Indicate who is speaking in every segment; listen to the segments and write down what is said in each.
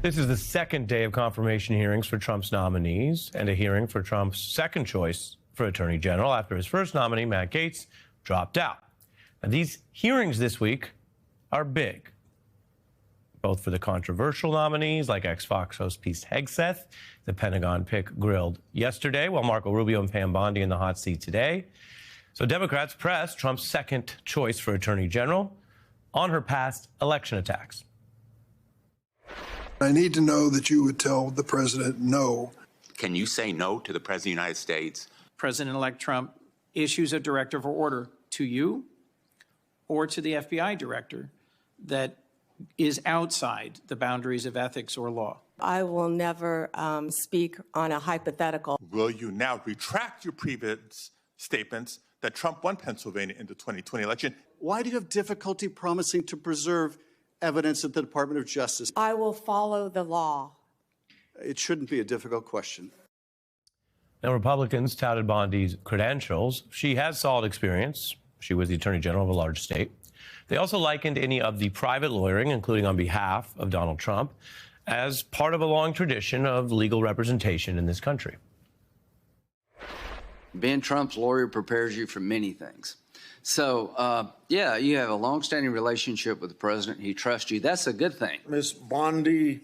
Speaker 1: This is the second day of confirmation hearings for Trump's nominees and a hearing for Trump's second choice for Attorney General after his first nominee, Matt Gaetz, dropped out. Now, these hearings this week are big, both for the controversial nominees like ex-Fox host Pete Hegseth, the Pentagon pick grilled yesterday, while Marco Rubio and Pam Bondi in the hot seat today. So Democrats pressed Trump's second choice for Attorney General on her past election attacks.
Speaker 2: I need to know that you would tell the president no.
Speaker 3: Can you say no to the president of the United States?
Speaker 4: President-elect Trump issues a directive or order to you or to the FBI director that is outside the boundaries of ethics or law.
Speaker 5: I will never speak on a hypothetical.
Speaker 6: Will you now retract your previous statements that Trump won Pennsylvania in the 2020 election?
Speaker 7: Why do you have difficulty promising to preserve evidence at the Department of Justice?
Speaker 5: I will follow the law.
Speaker 7: It shouldn't be a difficult question.
Speaker 1: Now, Republicans touted Bondi's credentials. She has solid experience. She was the Attorney General of a large state. They also likened any of the private lawyering, including on behalf of Donald Trump, as part of a long tradition of legal representation in this country.
Speaker 8: Being Trump's lawyer prepares you for many things. So, yeah, you have a long-standing relationship with the president. He trusts you. That's a good thing.
Speaker 9: Ms. Bondi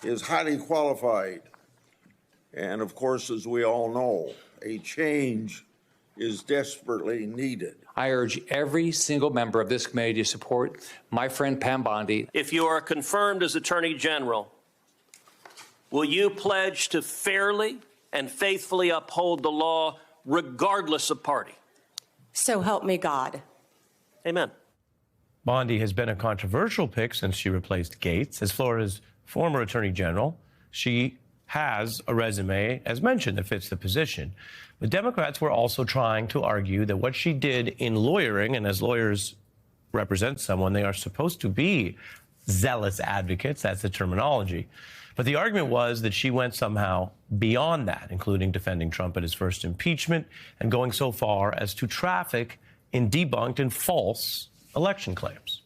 Speaker 9: is highly qualified. And, of course, as we all know, a change is desperately needed.
Speaker 10: I urge every single member of this committee to support my friend Pam Bondi.
Speaker 11: If you are confirmed as Attorney General, will you pledge to fairly and faithfully uphold the law regardless of party?
Speaker 5: So help me God.
Speaker 11: Amen.
Speaker 1: Bondi has been a controversial pick since she replaced Gaetz. As Florida's former Attorney General, she has a resume, as mentioned, that fits the position. But Democrats were also trying to argue that what she did in lawyering, and as lawyers represent someone, they are supposed to be zealous advocates. That's the terminology. But the argument was that she went somehow beyond that, including defending Trump at his first impeachment and going so far as to traffic in debunked and false election claims.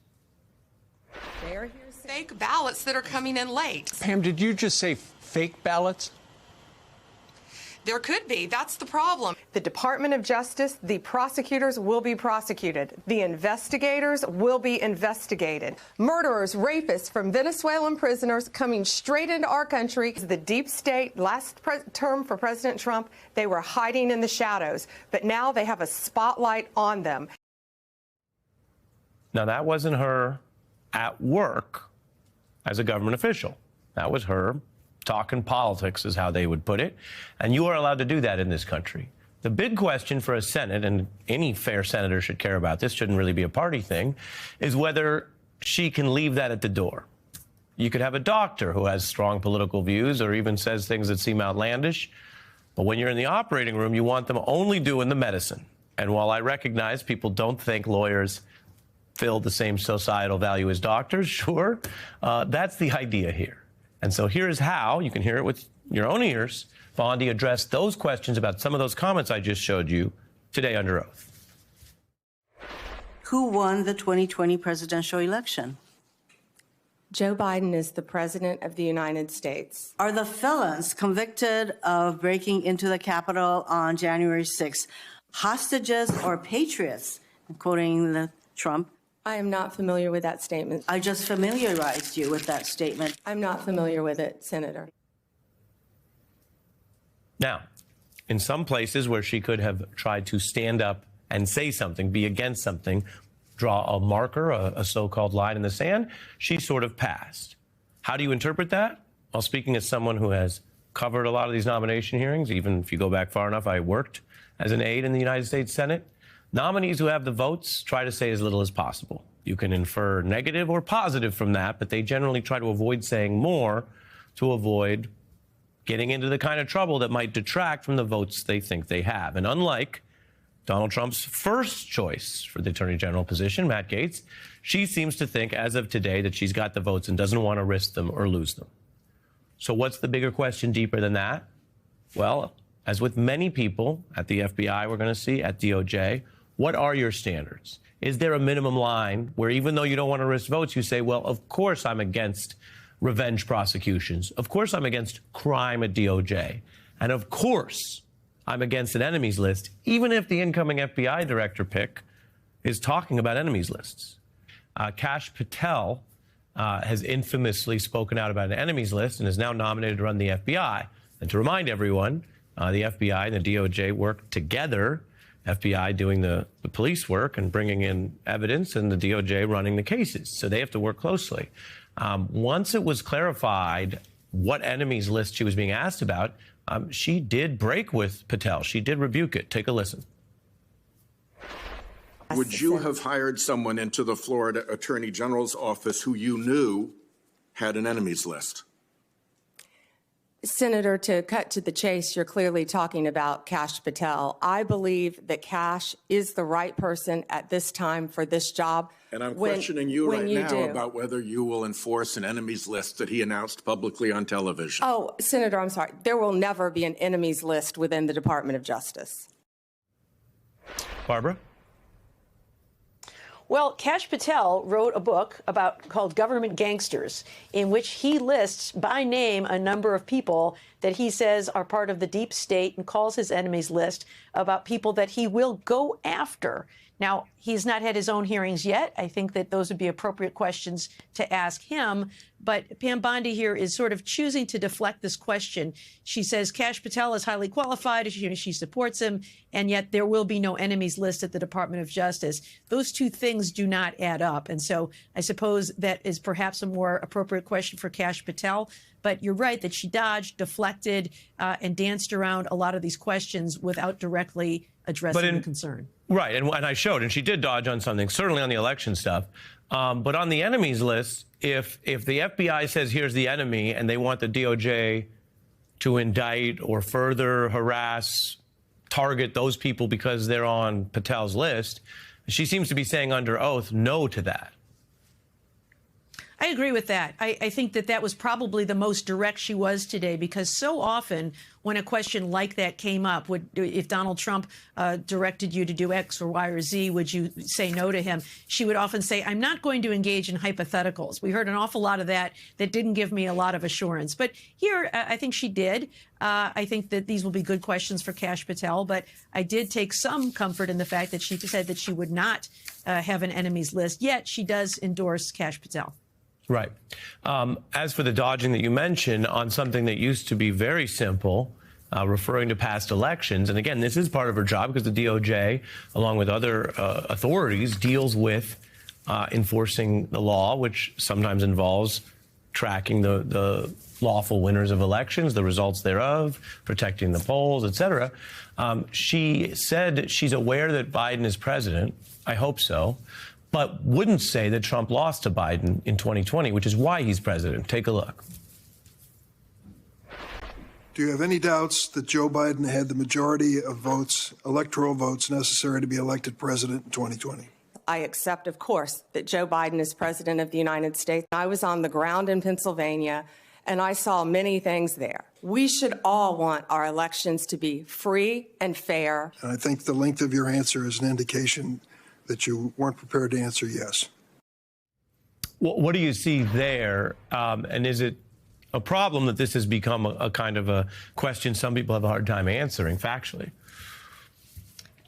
Speaker 12: Fake ballots that are coming in late.
Speaker 13: Pam, did you just say fake ballots?
Speaker 12: There could be. That's the problem.
Speaker 14: The Department of Justice, the prosecutors will be prosecuted. The investigators will be investigated. Murderers, rapists from Venezuelan prisoners coming straight into our country. The deep state, last term for President Trump, they were hiding in the shadows. But now they have a spotlight on them.
Speaker 1: Now, that wasn't her at work as a government official. That was her talking politics, is how they would put it. And you are allowed to do that in this country. The big question for a Senate, and any fair senator should care about this, shouldn't really be a party thing, is whether she can leave that at the door. You could have a doctor who has strong political views or even says things that seem outlandish. But when you're in the operating room, you want them only doing the medicine. And while I recognize people don't think lawyers fill the same societal value as doctors, sure, that's the idea here. And so here's how, you can hear it with your own ears, Bondi addressed those questions about some of those comments I just showed you today under oath.
Speaker 15: Who won the 2020 presidential election?
Speaker 5: Joe Biden is the president of the United States.
Speaker 15: Are the felons convicted of breaking into the Capitol on January 6th hostages or patriots, quoting Trump?
Speaker 5: I am not familiar with that statement.
Speaker 15: I just familiarized you with that statement.
Speaker 5: I'm not familiar with it, Senator.
Speaker 1: Now, in some places where she could have tried to stand up and say something, be against something, draw a marker, a so-called line in the sand, she sort of passed. How do you interpret that? Well, speaking as someone who has covered a lot of these nomination hearings, even if you go back far enough, I worked as an aide in the United States Senate. Nominees who have the votes try to say as little as possible. You can infer negative or positive from that, but they generally try to avoid saying more to avoid getting into the kind of trouble that might detract from the votes they think they have. And unlike Donald Trump's first choice for the Attorney General position, Matt Gaetz, she seems to think as of today that she's got the votes and doesn't want to risk them or lose them. So what's the bigger question deeper than that? Well, as with many people at the FBI, we're going to see at DOJ, what are your standards? Is there a minimum line where even though you don't want to risk votes, you say, well, of course I'm against revenge prosecutions. Of course, I'm against crime at DOJ. And of course, I'm against an enemies list, even if the incoming FBI director pick is talking about enemies lists. Kash Patel has infamously spoken out about an enemies list and is now nominated to run the FBI. And to remind everyone, the FBI and the DOJ work together, FBI doing the police work and bringing in evidence, and the DOJ running the cases. So they have to work closely. Once it was clarified what enemies list she was being asked about, she did break with Patel. She did rebuke it. Take a listen.
Speaker 16: Would you have hired someone into the Florida Attorney General's office who you knew had an enemies list?
Speaker 5: Senator, to cut to the chase, you're clearly talking about Kash Patel. I believe that Kash is the right person at this time for this job.
Speaker 16: And I'm questioning you right now about whether you will enforce an enemies list that he announced publicly on television.
Speaker 5: Oh, Senator, I'm sorry. There will never be an enemies list within the Department of Justice.
Speaker 1: Barbara?
Speaker 17: Well, Kash Patel wrote a book called Government Gangsters, in which he lists by name a number of people that he says are part of the deep state and calls his enemies list about people that he will go after. Now, he's not had his own hearings yet. I think that those would be appropriate questions to ask him. But Pam Bondi here is sort of choosing to deflect this question. She says Kash Patel is highly qualified. She supports him, and yet there will be no enemies list at the Department of Justice. Those two things do not add up. And so I suppose that is perhaps a more appropriate question for Kash Patel. But you're right that she dodged, deflected, and danced around a lot of these questions without directly addressing the concern.
Speaker 1: Right, and I showed, and she did dodge on something, certainly on the election stuff. But on the enemies list, if the FBI says here's the enemy and they want the DOJ to indict or further harass, target those people because they're on Patel's list, she seems to be saying under oath no to that.
Speaker 17: I agree with that. I think that was probably the most direct she was today, because so often when a question like that came up, if Donald Trump directed you to do X or Y or Z, would you say no to him? She would often say, I'm not going to engage in hypotheticals. We heard an awful lot of that didn't give me a lot of assurance. But here, I think she did. I think that these will be good questions for Kash Patel, but I did take some comfort in the fact that she said that she would not have an enemies list, yet she does endorse Kash Patel.
Speaker 1: Right. As for the dodging that you mentioned on something that used to be very simple, referring to past elections, and again, this is part of her job because the DOJ, along with other authorities, deals with enforcing the law, which sometimes involves tracking the lawful winners of elections, the results thereof, protecting the polls, et cetera. She said she's aware that Biden is president. I hope so. But wouldn't say that Trump lost to Biden in 2020, which is why he's president. Take a look.
Speaker 2: Do you have any doubts that Joe Biden had the majority of votes, electoral votes, necessary to be elected president in 2020?
Speaker 5: I accept, of course, that Joe Biden is president of the United States. I was on the ground in Pennsylvania, and I saw many things there. We should all want our elections to be free and fair.
Speaker 2: And I think the length of your answer is an indication that you weren't prepared to answer yes.
Speaker 1: Well, what do you see there? And is it a problem that this has become a kind of a question some people have a hard time answering factually?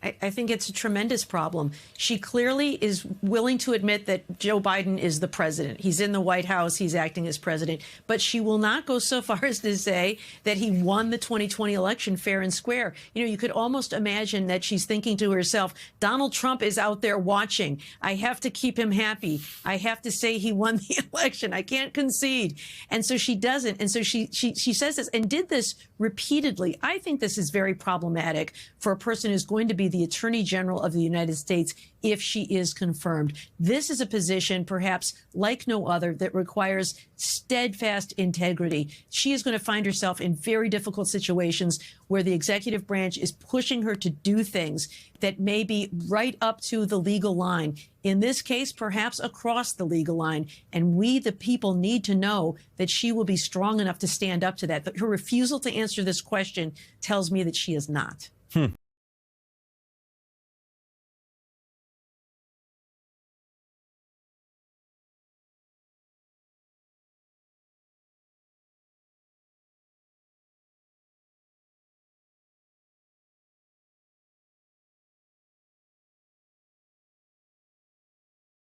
Speaker 17: I think it's a tremendous problem. She clearly is willing to admit that Joe Biden is the president. He's in the White House. He's acting as president. But she will not go so far as to say that he won the 2020 election fair and square. You know, you could almost imagine that she's thinking to herself, Donald Trump is out there watching. I have to keep him happy. I have to say he won the election. I can't concede. And so she doesn't. And so she says this and did this repeatedly. I think this is very problematic for a person who's going to be the Attorney General of the United States if she is confirmed. This is a position, perhaps like no other, that requires steadfast integrity. She is going to find herself in very difficult situations where the executive branch is pushing her to do things that may be right up to the legal line. In this case, perhaps across the legal line. And we, the people, need to know that she will be strong enough to stand up to that. Her refusal to answer this question tells me that she is not.